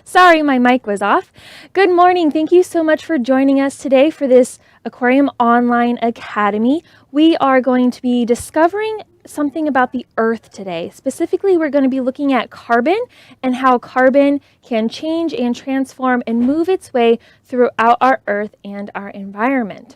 Sorry, my mic was off. Good morning. Thank you so much for joining us today for this Aquarium Online Academy. We are going to be discovering something about the Earth today. Specifically, we're going to be looking at carbon and how carbon can change and transform and move its way throughout our Earth and our environment.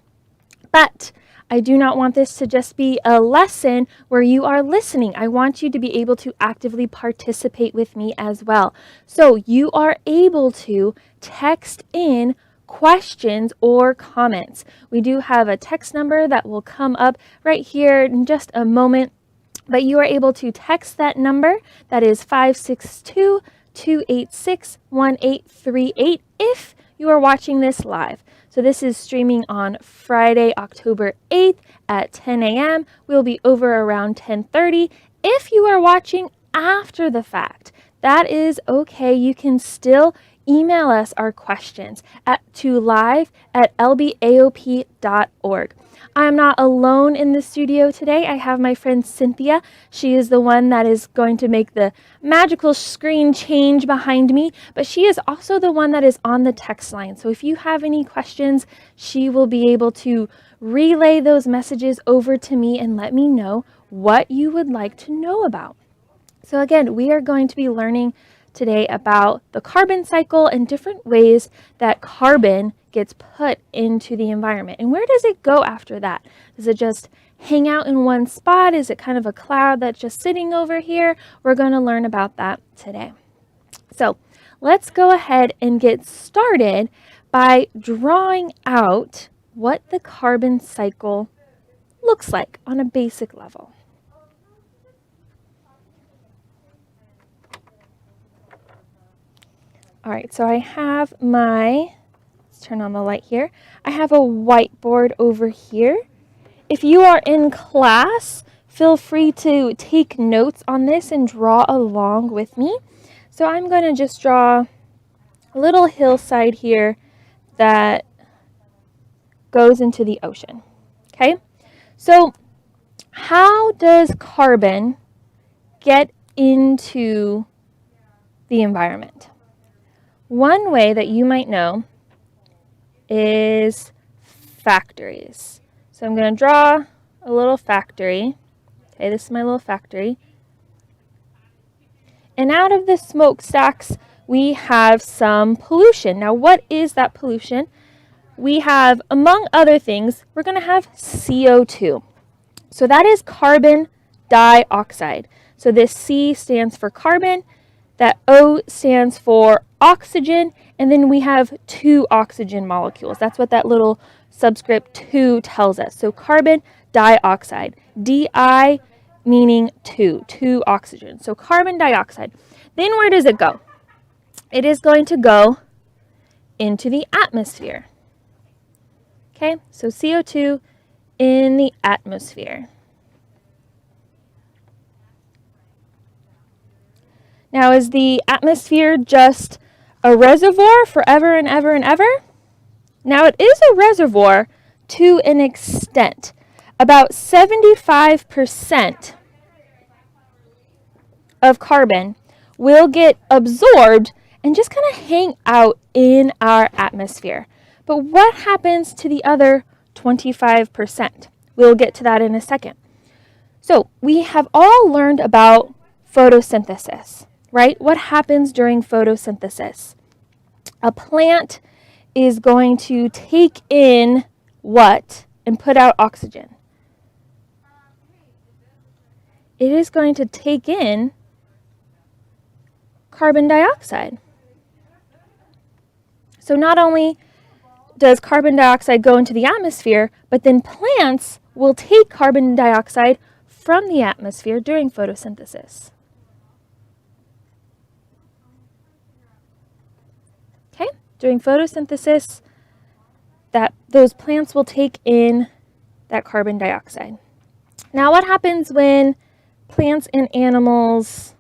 But I do not want this to just be a lesson where you are listening. I want you to be able to actively participate with me as well. So you are able to text in questions or comments. We do have a text number that will come up right here in just a moment, but you are able to text that number. That is 562-286-1838 if you are watching this live. So this is streaming on Friday, October 8th at 10 a.m. We'll be over around 10:30. If you are watching after the fact, that is okay. You can still email us our questions to live@lbaop.org. I'm not alone in the studio today. I have my friend Cynthia. She is the one that is going to make the magical screen change behind me, but she is also the one that is on the text line. So if you have any questions, she will be able to relay those messages over to me and let me know what you would like to know about. So again, we are going to be learning today about the carbon cycle and different ways that carbon gets put into the environment. And where does it go after that? Does it just hang out in one spot? Is it kind of a cloud that's just sitting over here? We're going to learn about that today. So let's go ahead and get started by drawing out what the carbon cycle looks like on a basic level. All right, so I have let's turn on the light here. I have a whiteboard over here. If you are in class, feel free to take notes on this and draw along with me. So I'm going to just draw a little hillside here that goes into the ocean. Okay, so how does carbon get into the environment? One way that you might know is factories. So I'm going to draw a little factory. Okay, this is my little factory. And out of the smokestacks, we have some pollution. Now, what is that pollution? We have, among other things, we're going to have CO2. So that is carbon dioxide. So this C stands for carbon, that O stands for oxygen, and then we have two oxygen molecules. That's what that little subscript 2 tells us. So carbon dioxide, Di meaning two oxygen. So carbon dioxide. Then where does it go? It is going to go into the atmosphere. Okay, so CO2 in the atmosphere. Now, is the atmosphere just a reservoir forever and ever and ever? Now, it is a reservoir to an extent. About 75% of carbon will get absorbed and just kind of hang out in our atmosphere. But what happens to the other 25%? We'll get to that in a second. So we have all learned about photosynthesis, right? What happens during photosynthesis? A plant is going to take in what and put out oxygen? It is going to take in carbon dioxide. So not only does carbon dioxide go into the atmosphere, but then plants will take carbon dioxide from the atmosphere during photosynthesis. Okay, during photosynthesis, those plants will take in that carbon dioxide. Now, what happens when plants and animals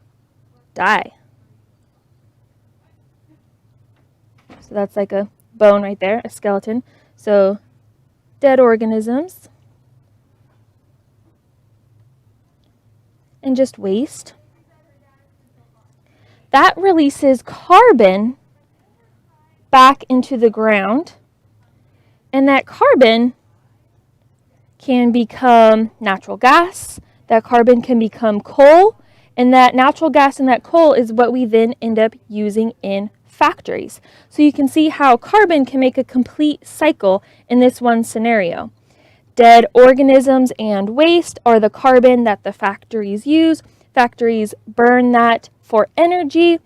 die? So that's like a bone right there, a skeleton. So dead organisms and just waste. that releases carbon back into the ground, and that carbon can become natural gas, that carbon can become coal, and that natural gas and that coal is what we then end up using in factories. So you can see how carbon can make a complete cycle in this one scenario. Dead organisms and waste are the carbon that the factories use. Factories burn that for energy.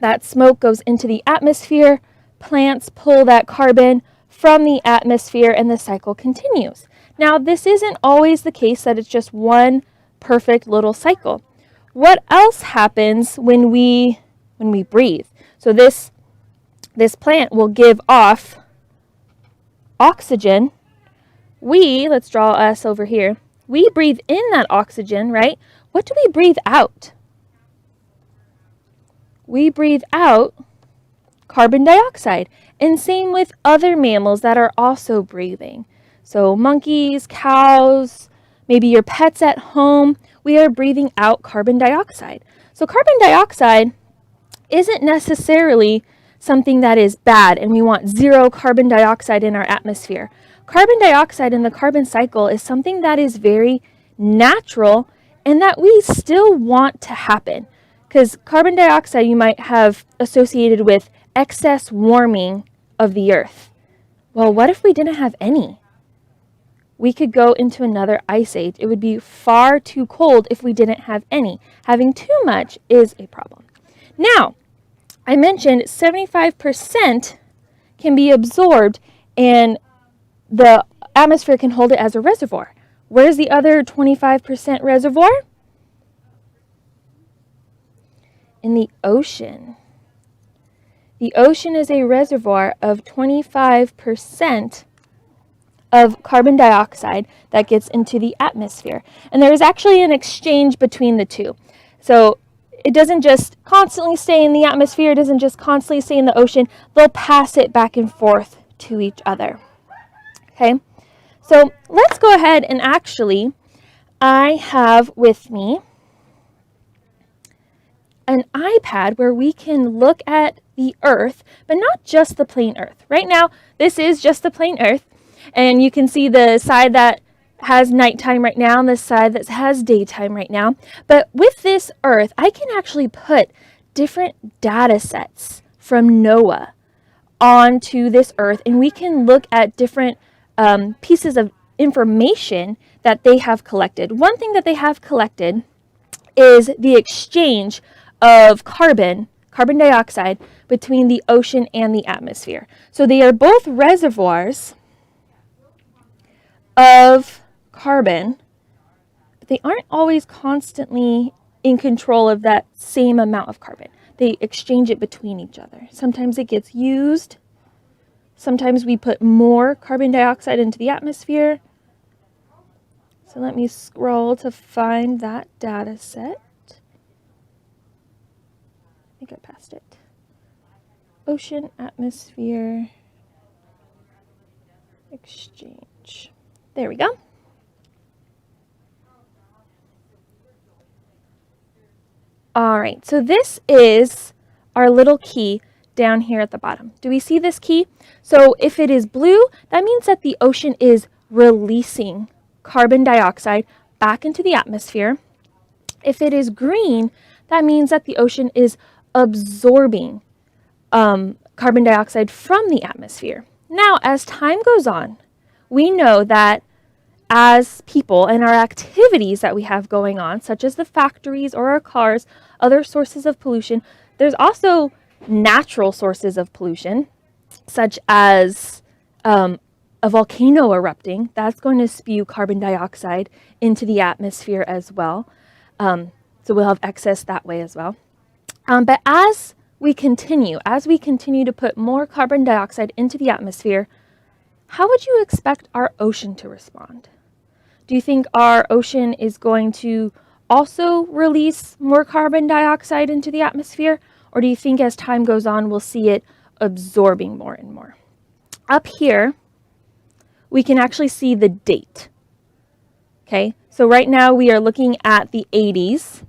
That smoke goes into the atmosphere. Plants pull that carbon from the atmosphere, and the cycle continues. Now, this isn't always the case that it's just one perfect little cycle. What else happens when we breathe? So this plant will give off oxygen. Let's draw us over here. We breathe in that oxygen, right? What do we breathe out? We breathe out carbon dioxide. And same with other mammals that are also breathing. So monkeys, cows, maybe your pets at home, we are breathing out carbon dioxide. So carbon dioxide isn't necessarily something that is bad and we want zero carbon dioxide in our atmosphere. Carbon dioxide in the carbon cycle is something that is very natural and that we still want to happen. Because carbon dioxide you might have associated with excess warming of the earth. Well, what if we didn't have any? We could go into another ice age. It would be far too cold if we didn't have any. Having too much is a problem. Now, I mentioned 75% can be absorbed and the atmosphere can hold it as a reservoir. Where's the other 25% reservoir? In the ocean. The ocean is a reservoir of 25% of carbon dioxide that gets into the atmosphere. And there is actually an exchange between the two. So it doesn't just constantly stay in the atmosphere, it doesn't just constantly stay in the ocean. They'll pass it back and forth to each other. Okay, so let's go ahead and actually, I have with me an iPad where we can look at the Earth, but not just the plain Earth. Right now, this is just the plain Earth, and you can see the side that has nighttime right now and the side that has daytime right now. But with this Earth, I can actually put different data sets from NOAA onto this Earth, and we can look at different pieces of information that they have collected. One thing that they have collected is the exchange of carbon dioxide between the ocean and the atmosphere. So they are both reservoirs of carbon, but they aren't always constantly in control of that same amount of carbon. They exchange it between each other. Sometimes it gets used. Sometimes we put more carbon dioxide into the atmosphere. So let me scroll to find that data set. I think I passed it. Ocean, atmosphere, exchange. There we go. All right, so this is our little key down here at the bottom. Do we see this key? So if it is blue, that means that the ocean is releasing carbon dioxide back into the atmosphere. If it is green, that means that the ocean is absorbing carbon dioxide from the atmosphere. Now, as time goes on, we know that as people and our activities that we have going on, such as the factories or our cars, other sources of pollution, there's also natural sources of pollution, such as a volcano erupting. That's going to spew carbon dioxide into the atmosphere as well. So we'll have excess that way as well. But as we continue to put more carbon dioxide into the atmosphere, how would you expect our ocean to respond? Do you think our ocean is going to also release more carbon dioxide into the atmosphere? Or do you think as time goes on, we'll see it absorbing more and more? Up here, we can actually see the date. Okay, so right now we are looking at the 80s.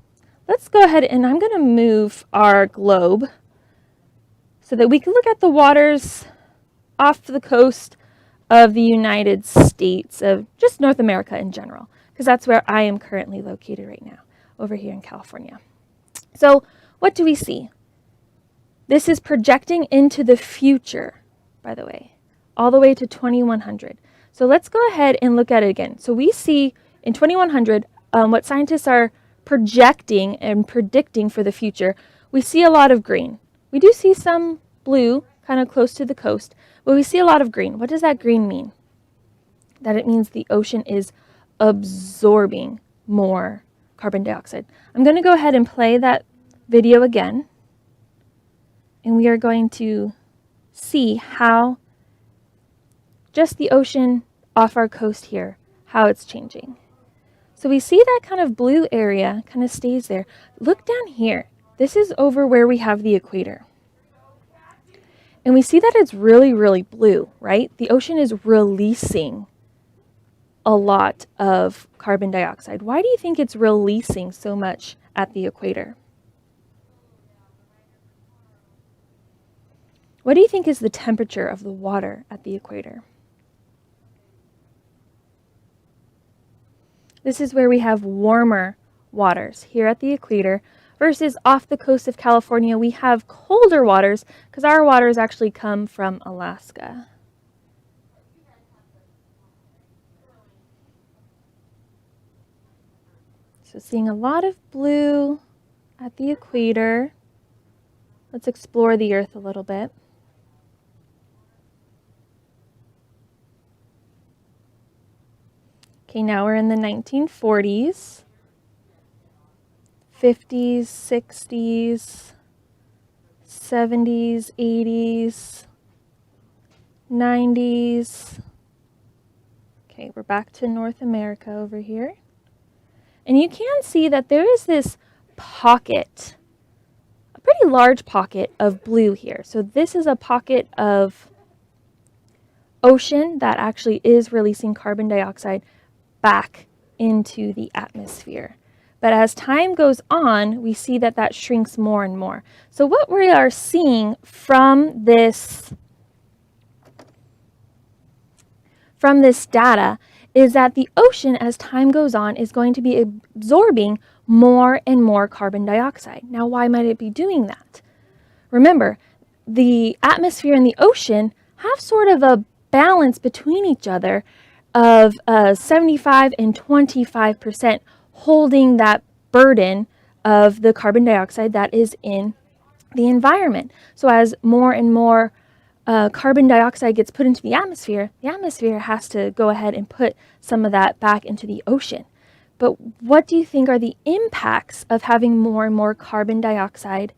let's go ahead and I'm going to move our globe so that we can look at the waters off the coast of the United States, of just North America in general, because that's where I am currently located right now, over here in California. So what do we see? This is projecting into the future, by the way, all the way to 2100. So let's go ahead and look at it again. So we see in 2100 what scientists are projecting and predicting for the future. We see a lot of green. We do see some blue kind of close to the coast, but we see a lot of green. What does that green mean? That it means the ocean is absorbing more carbon dioxide. I'm going to go ahead and play that video again, and we are going to see how just the ocean off our coast here, how it's changing. So we see that kind of blue area kind of stays there. Look down here. This is over where we have the equator. And we see that it's really, really blue, right? The ocean is releasing a lot of carbon dioxide. Why do you think it's releasing so much at the equator? What do you think is the temperature of the water at the equator? This is where we have warmer waters here at the equator versus off the coast of California, we have colder waters because our waters actually come from Alaska. So seeing a lot of blue at the equator. Let's explore the Earth a little bit. Okay, now we're in the 1940s, 50s, 60s, 70s, 80s, 90s. Okay, we're back to North America over here. And you can see that there is this pocket, a pretty large pocket of blue here. So this is a pocket of ocean that actually is releasing carbon dioxide back into the atmosphere. But as time goes on, we see that that shrinks more and more. So what we are seeing from this data is that the ocean, as time goes on, is going to be absorbing more and more carbon dioxide. Now, why might it be doing that? Remember, the atmosphere and the ocean have sort of a balance between each other of 75 and 25% holding that burden of the carbon dioxide that is in the environment. So as more and more carbon dioxide gets put into the atmosphere has to go ahead and put some of that back into the ocean. But what do you think are the impacts of having more and more carbon dioxide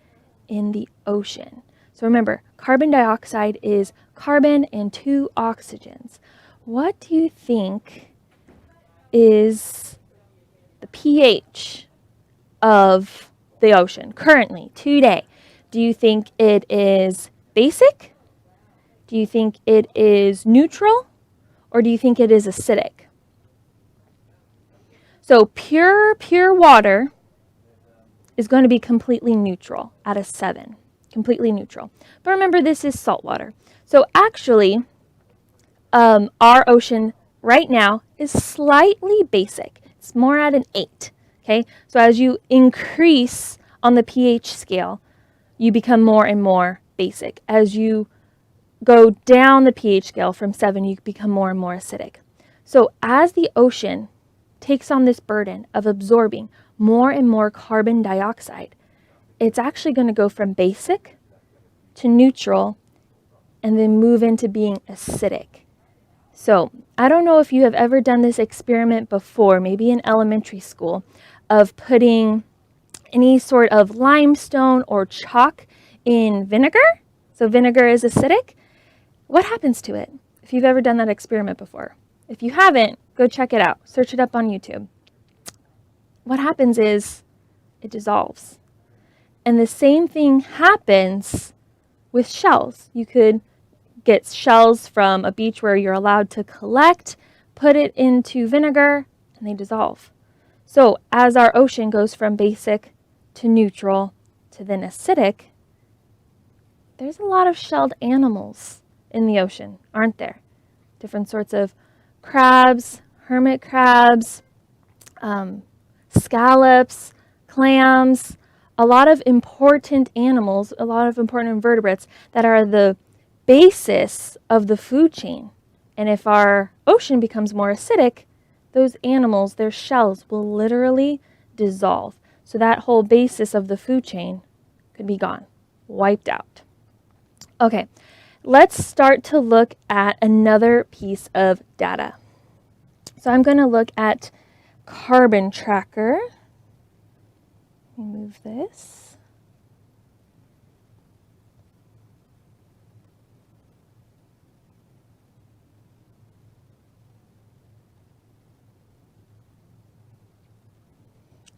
in the ocean? So remember, carbon dioxide is carbon and 2 oxygens. What do you think is the pH of the ocean currently, today? Do you think it is basic? Do you think it is neutral? Or do you think it is acidic? So pure water is going to be completely neutral at a 7. Completely neutral. But remember, this is salt water. So actually, our ocean right now is slightly basic. It's more at an 8. Okay, so as you increase on the pH scale, you become more and more basic. As you go down the pH scale from 7, you become more and more acidic. So as the ocean takes on this burden of absorbing more and more carbon dioxide, it's actually going to go from basic to neutral and then move into being acidic. So I don't know if you have ever done this experiment before, maybe in elementary school, of putting any sort of limestone or chalk in vinegar. So vinegar is acidic. What happens to it? If you've ever done that experiment before. If you haven't, go check it out. Search it up on YouTube. What happens is it dissolves. And the same thing happens with shells. You could get shells from a beach where you're allowed to collect, put it into vinegar, and they dissolve. So as our ocean goes from basic to neutral to then acidic, there's a lot of shelled animals in the ocean, aren't there? Different sorts of crabs, hermit crabs, scallops, clams, a lot of important animals, a lot of important invertebrates that are the basis of the food chain. And if our ocean becomes more acidic, those animals, their shells will literally dissolve. So that whole basis of the food chain could be gone, wiped out. Okay, let's start to look at another piece of data. So I'm going to look at carbon tracker. Let me move this.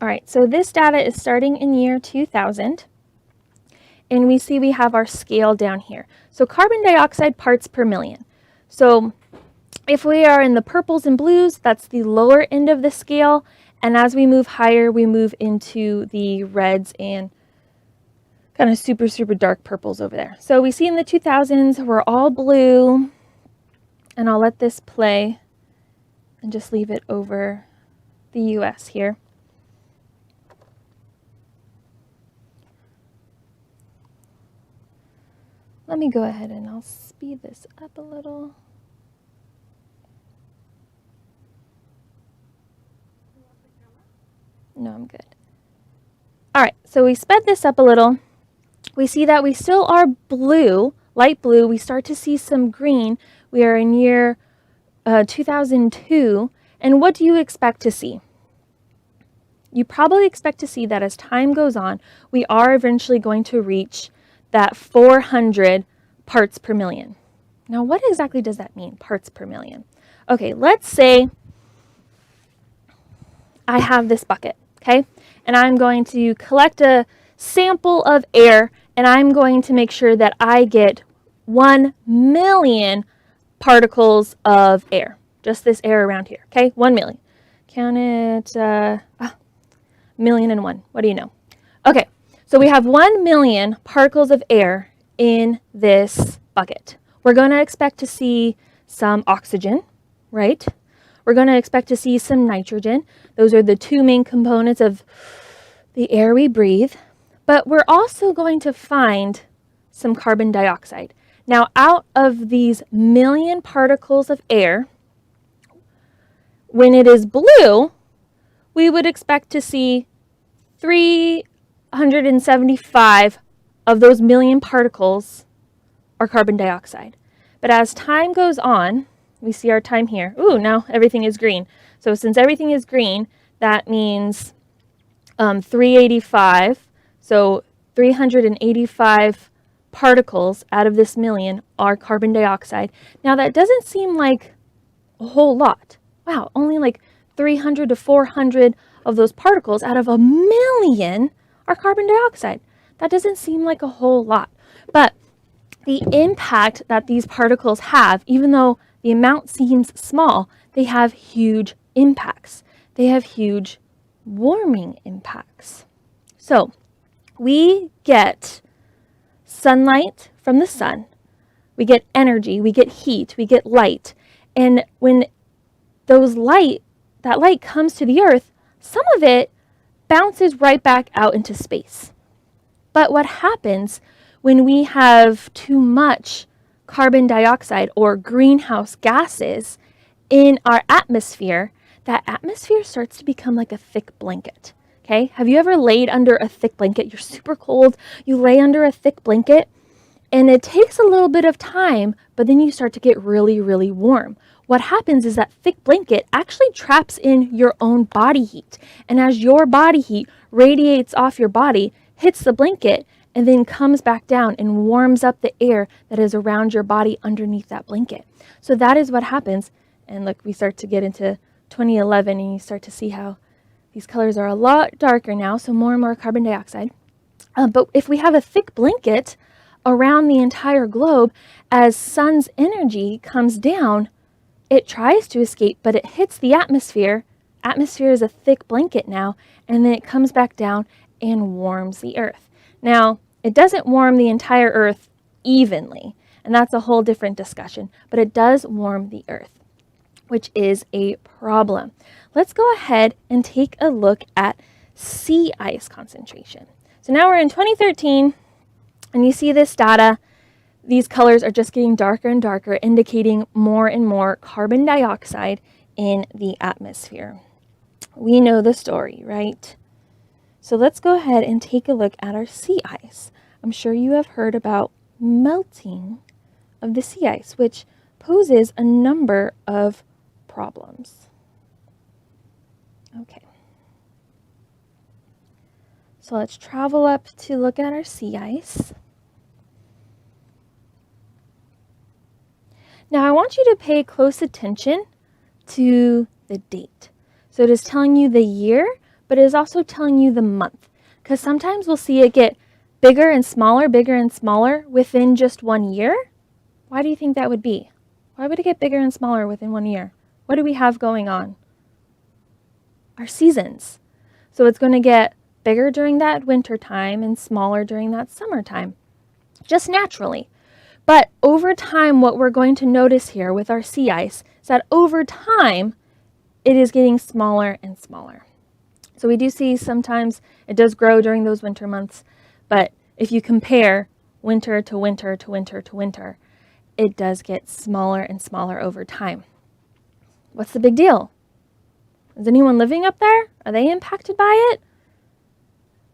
All right, so this data is starting in year 2000, and we see we have our scale down here. So carbon dioxide parts per million. So if we are in the purples and blues, that's the lower end of the scale, and as we move higher, we move into the reds and kind of super, super dark purples over there. So we see in the 2000s, we're all blue, and I'll let this play and just leave it over the US here. Let me go ahead and I'll speed this up a little. No, I'm good. All right, so we sped this up a little. We see that we still are blue, light blue. We start to see some green. We are in year 2002. And what do you expect to see? You probably expect to see that as time goes on, we are eventually going to reach that 400 parts per million. Now, what exactly does that mean, parts per million? Okay, let's say I have this bucket, okay? And I'm going to collect a sample of air, and I'm going to make sure that I get 1 million particles of air. Just this air around here, okay? 1 million. Count it, million and one. What do you know? Okay, so we have 1 million particles of air in this bucket. We're going to expect to see some oxygen, right? We're going to expect to see some nitrogen. Those are the two main components of the air we breathe. But we're also going to find some carbon dioxide. Now, out of these million particles of air, when it is blue, we would expect to see 375 of those million particles are carbon dioxide. But as time goes on, we see our time here. Ooh, now everything is green. So since everything is green, that means 385. So 385 particles out of this million are carbon dioxide. Now that doesn't seem like a whole lot. Wow, only like 300 to 400 of those particles out of 1 million are carbon dioxide. That doesn't seem like a whole lot. But the impact that these particles have, even though the amount seems small, they have huge impacts. They have huge warming impacts. So we get sunlight from the sun. We get energy, we get heat, we get light. And when that light comes to the earth, some of it bounces right back out into space. But what happens when we have too much carbon dioxide or greenhouse gases in our atmosphere, that atmosphere starts to become like a thick blanket. Okay? Have you ever laid under a thick blanket? You're super cold, you lay under a thick blanket, and it takes a little bit of time, but then you start to get really, really warm. What happens is that thick blanket actually traps in your own body heat. And as your body heat radiates off your body, hits the blanket, and then comes back down and warms up the air that is around your body underneath that blanket. So that is what happens. And look, we start to get into 2011, and you start to see how these colors are a lot darker now, so more and more carbon dioxide. But if we have a thick blanket around the entire globe, as sun's energy comes down, it tries to escape, but it hits the atmosphere. Atmosphere is a thick blanket now, and then it comes back down and warms the earth. Now, it doesn't warm the entire earth evenly, and that's a whole different discussion, but it does warm the earth, which is a problem. Let's go ahead and take a look at sea ice concentration. So now we're in 2013, and you see this data. These colors are just getting darker and darker, indicating more and more carbon dioxide in the atmosphere. We know the story, right? So let's go ahead and take a look at our sea ice. I'm sure you have heard about melting of the sea ice, which poses a number of problems. Okay. So let's travel up to look at our sea ice. Now I want you to pay close attention to the date. So it is telling you the year, but it is also telling you the month, because sometimes we'll see it get bigger and smaller within just 1 year. Why do you think that would be? Why would it get bigger and smaller within 1 year? What do we have going on? Our seasons. So it's going to get bigger during that winter time and smaller during that summertime, just naturally. But over time, what we're going to notice here with our sea ice is that over time, it is getting smaller and smaller. So we do see sometimes it does grow during those winter months, but if you compare winter to winter to winter to winter, it does get smaller and smaller over time. What's the big deal? Is anyone living up there? Are they impacted by it?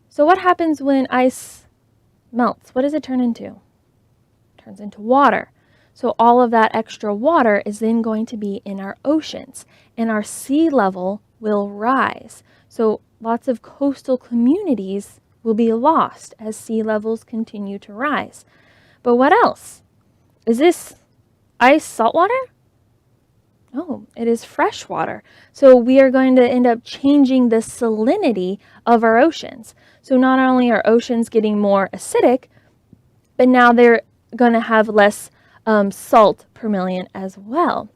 So what happens when ice melts? What does it turn into? It turns into water. So all of that extra water is then going to be in our oceans, and our sea level will rise. So lots of coastal communities will be lost as sea levels continue to rise. But what else? Is this ice saltwater? No, it is fresh water. So we are going to end up changing the salinity of our oceans. So not only are oceans getting more acidic, but now they're going to have less salt per million as well.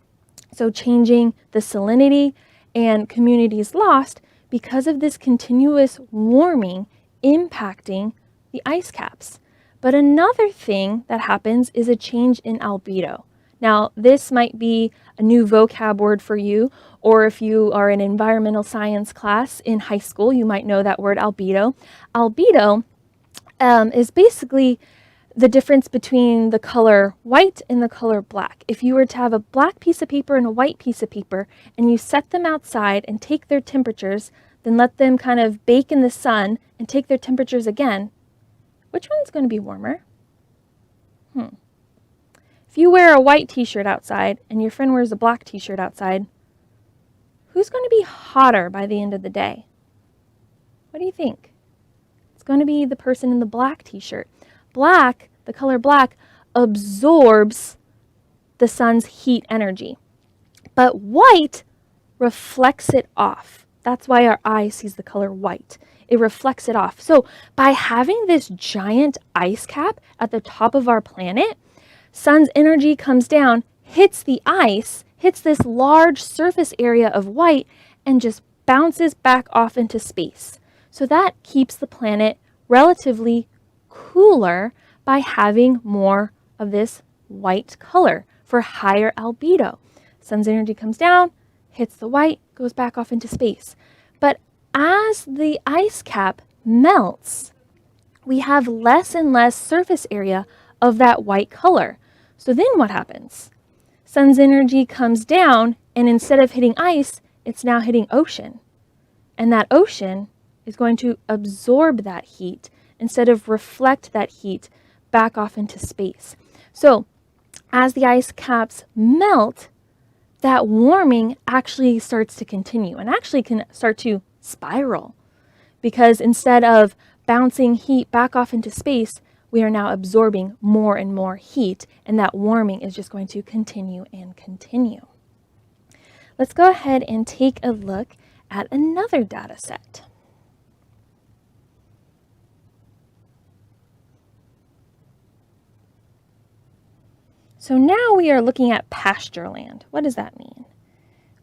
So changing the salinity, and communities lost because of this continuous warming impacting the ice caps. But another thing that happens is a change in albedo. Now, this might be a new vocab word for you, or if you are in environmental science class in high school, you might know that word albedo. Albedo is basically the difference between the color white and the color black. If you were to have a black piece of paper and a white piece of paper, and you set them outside and take their temperatures, then let them kind of bake in the sun and take their temperatures again, which one's going to be warmer? If you wear a white t-shirt outside and your friend wears a black t-shirt outside, who's going to be hotter by the end of the day? What do you think? It's going to be the person in the black t-shirt. Black, the color black, absorbs the sun's heat energy, but white reflects it off. That's why our eye sees the color white. It reflects it off. So by having this giant ice cap at the top of our planet, sun's energy comes down, hits the ice, hits this large surface area of white, and just bounces back off into space. So that keeps the planet relatively cooler by having more of this white color for higher albedo. Sun's energy comes down, hits the white, goes back off into space. But as the ice cap melts, we have less and less surface area of that white color. So then what happens? Sun's energy comes down, and instead of hitting ice, it's now hitting ocean. And that ocean is going to absorb that heat instead of reflect that heat back off into space. So as the ice caps melt, that warming actually starts to continue and actually can start to spiral, because instead of bouncing heat back off into space, we are now absorbing more and more heat, and that warming is just going to continue and continue. Let's go ahead and take a look at another data set. So now we are looking at pasture land. What does that mean?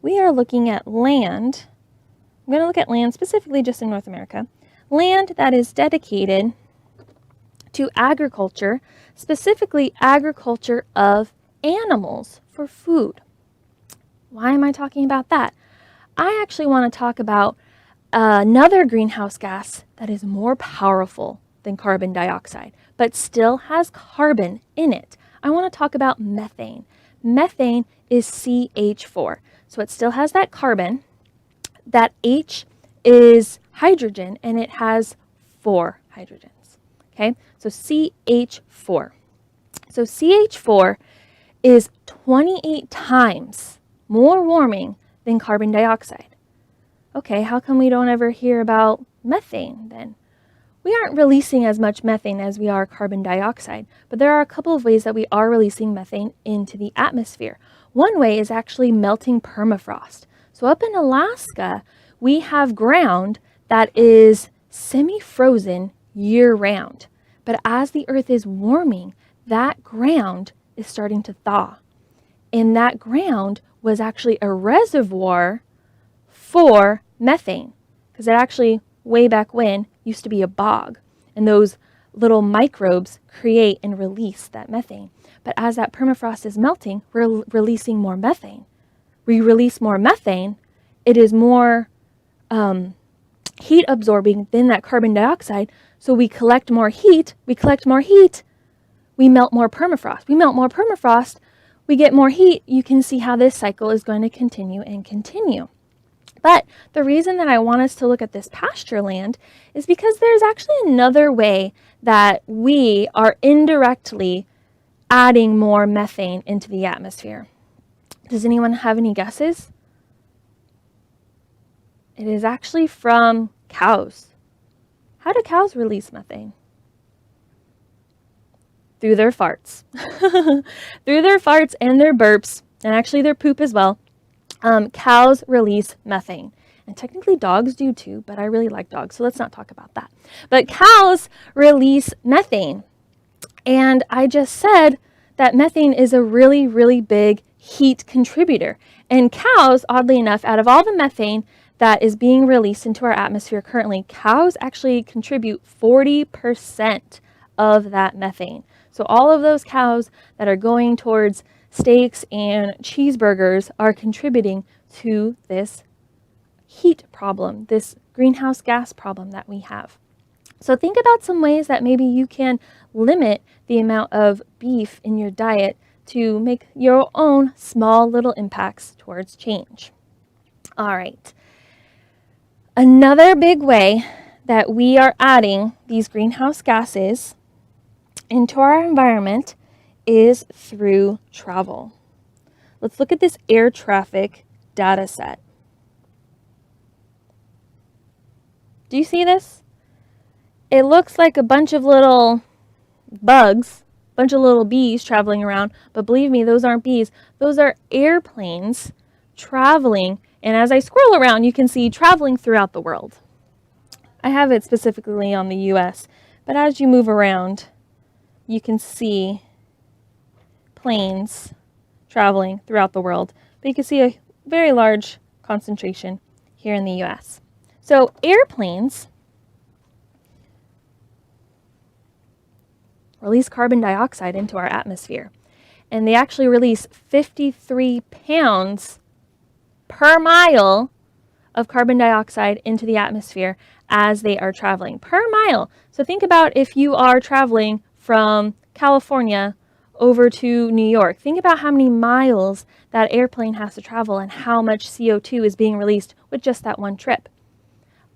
We are looking at land. I'm going to look at land specifically just in North America. land that is dedicated to agriculture, specifically agriculture of animals for food. Why am I talking about that? I actually want to talk about another greenhouse gas that is more powerful than carbon dioxide, but still has carbon in it. I want to talk about methane. Methane is CH4. So it still has that carbon. That H is hydrogen, and it has 4 hydrogens. Okay, so CH4. So CH4 is 28 times more warming than carbon dioxide. Okay, how come we don't ever hear about methane then? We aren't releasing as much methane as we are carbon dioxide, but there are a couple of ways that we are releasing methane into the atmosphere. One way is actually melting permafrost. So up in Alaska, we have ground that is semi-frozen year-round. But as the Earth is warming, that ground is starting to thaw. And that ground was actually a reservoir for methane, because it actually, way back when, used to be a bog, and those little microbes create and release that methane. But as that permafrost is melting, we're releasing more methane. We release more methane, it is more heat absorbing than that carbon dioxide, so we collect more heat, we melt more permafrost. We melt more permafrost, we get more heat. You can see how this cycle is going to continue and continue. But the reason that I want us to look at this pasture land is because there's actually another way that we are indirectly adding more methane into the atmosphere. Does anyone have any guesses? It is actually from cows. How do cows release methane? Through their farts. Through their farts and their burps, and actually their poop as well. Cows release methane. And technically dogs do too, but I really like dogs, so let's not talk about that. But cows release methane. And I just said that methane is a really, really big heat contributor. And cows, oddly enough, out of all the methane that is being released into our atmosphere currently, cows actually contribute 40% of that methane. So all of those cows that are going towards steaks and cheeseburgers are contributing to this heat problem, this greenhouse gas problem that we have. So think about some ways that maybe you can limit the amount of beef in your diet to make your own small little impacts towards change. All right. Another big way that we are adding these greenhouse gases into our environment is through travel. Let's look at this air traffic data set. Do you see this? It looks like a bunch of little bugs, a bunch of little bees traveling around, but believe me, those aren't bees. Those are airplanes traveling, and as I scroll around, you can see traveling throughout the world. I have it specifically on the US, but as you move around, you can see planes traveling throughout the world, but you can see a very large concentration here in the US. So airplanes release carbon dioxide into our atmosphere, and they actually release 53 pounds per mile of carbon dioxide into the atmosphere as they are traveling per mile. So think about if you are traveling from California over to New York. Think about how many miles that airplane has to travel and how much CO2 is being released with just that one trip.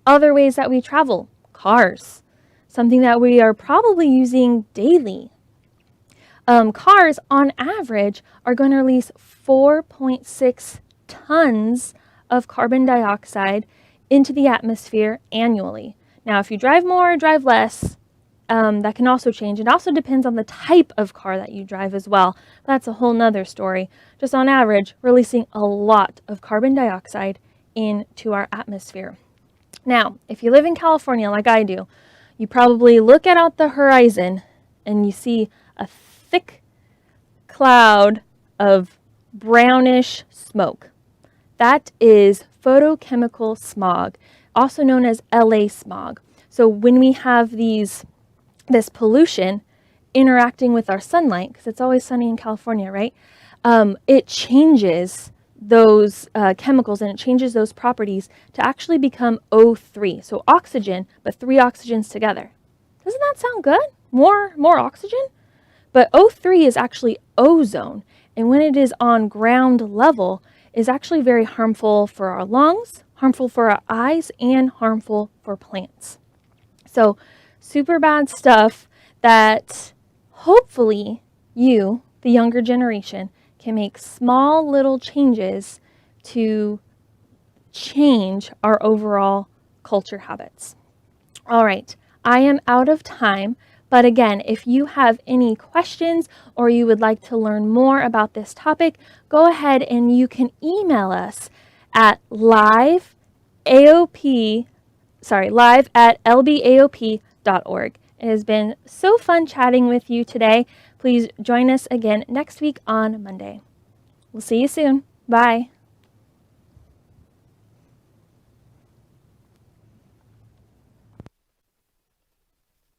Other ways that we travel, cars, something that we are probably using daily. Cars, on average, are going to release 4.6 tons of carbon dioxide into the atmosphere annually. Now, if you drive more or drive less, that can also change. It also depends on the type of car that you drive as well. That's a whole nother story. Just on average, releasing a lot of carbon dioxide into our atmosphere. Now, if you live in California like I do, you probably look out the horizon and you see a thick cloud of brownish smoke. That is photochemical smog, also known as LA smog. So when we have this pollution interacting with our sunlight, because it's always sunny in California, right? It changes those chemicals and it changes those properties to actually become O3. So oxygen, but 3 oxygens together. Doesn't that sound good? More oxygen? But O3 is actually ozone. And when it is on ground level, is actually very harmful for our lungs, harmful for our eyes, and harmful for plants. So super bad stuff that hopefully you, the younger generation, can make small little changes to change our overall culture habits. All right, I am out of time. But again, if you have any questions or you would like to learn more about this topic, go ahead and you can email us at live@lbaop.org. It has been so fun chatting with you today. Please join us again next week on Monday. We'll see you soon. Bye.